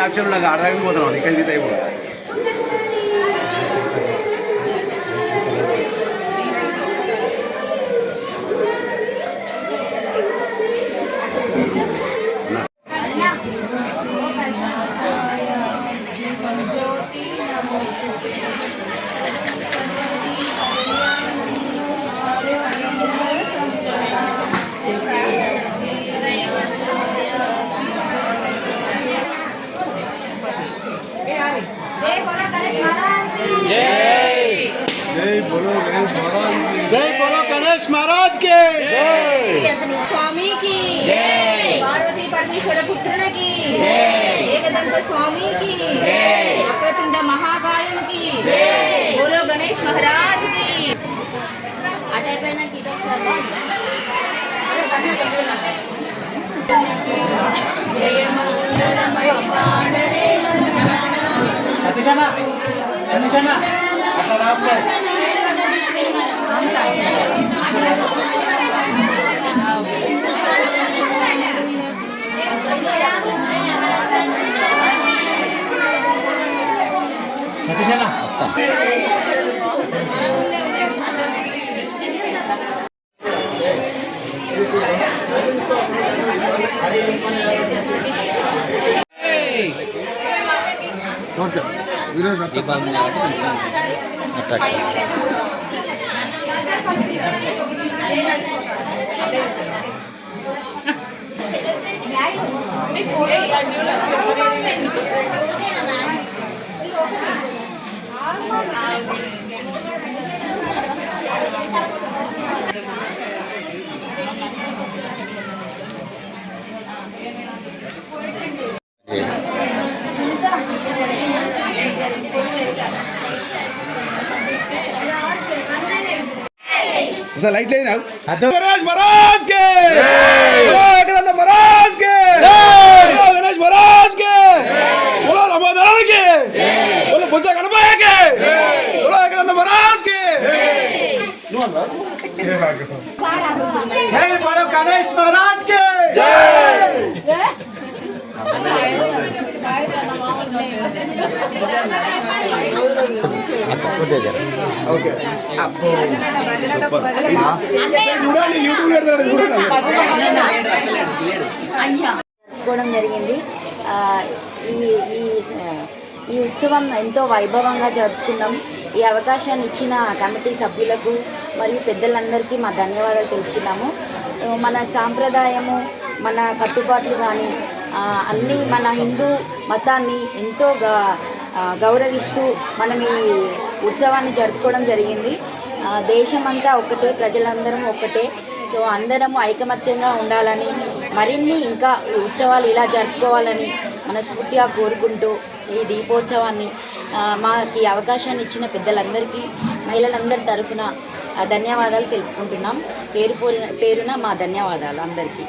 అక్షరంలో అడగకపోతున్నాను పోతున్నాను ఇక్కడ తీత అయిపోయి जय बोलो गणेश महाराज के जय स्वामी की जय पार्वती परमेश्वर पुत्र की जय एकदंत स्वामी की जय वक्रतुंड महाकाल की जय बोलो गणेश महाराज की अटैपैना की जय मंगलमय पांडरे सतीशना सतीशना अट्ला राम साहेब सतीशना उसे लाइट लेना गणेश महाराज के बोलो महाराज के बोलो गणेश महाराज के बोलो रमोदर के बोलो बुद्ध गणपति के बोलो एकदंत महाराज के जय बोलो गणेश महाराज के ఓకే చూడండి యూట్యూబ్ జరుపుకోవడం జరిగింది. ఈ ఉత్సవం ఎంతో వైభవంగా జరుపుకున్నాం. ఈ అవకాశాన్ని ఇచ్చిన కమిటీ సభ్యులకు మరియు పెద్దలందరికీ మా ధన్యవాదాలు తెలుపుతున్నాము. మన సాంప్రదాయము మన కట్టుబాట్లు కానీ అన్నీ మన హిందూ మతాన్ని ఎంతో గౌరవిస్తూ మనం ఈ ఉత్సవాన్ని జరుపుకోవడం జరిగింది. దేశమంతా ఒక్కటే, ప్రజలందరం ఒక్కటే. సో అందరము ఐకమత్యంగా ఉండాలని, మరిన్ని ఇంకా ఉత్సవాలు ఇలా జరుపుకోవాలని మనస్ఫూర్తిగా కోరుకుంటూ ఈ దీపోత్సవాన్ని మాకు అవకాశాన్ని ఇచ్చిన పెద్దలందరికీ మహిళలందరి తరఫున ధన్యవాదాలు తెలుపుకుంటున్నాం. పేరున మా ధన్యవాదాలు అందరికీ.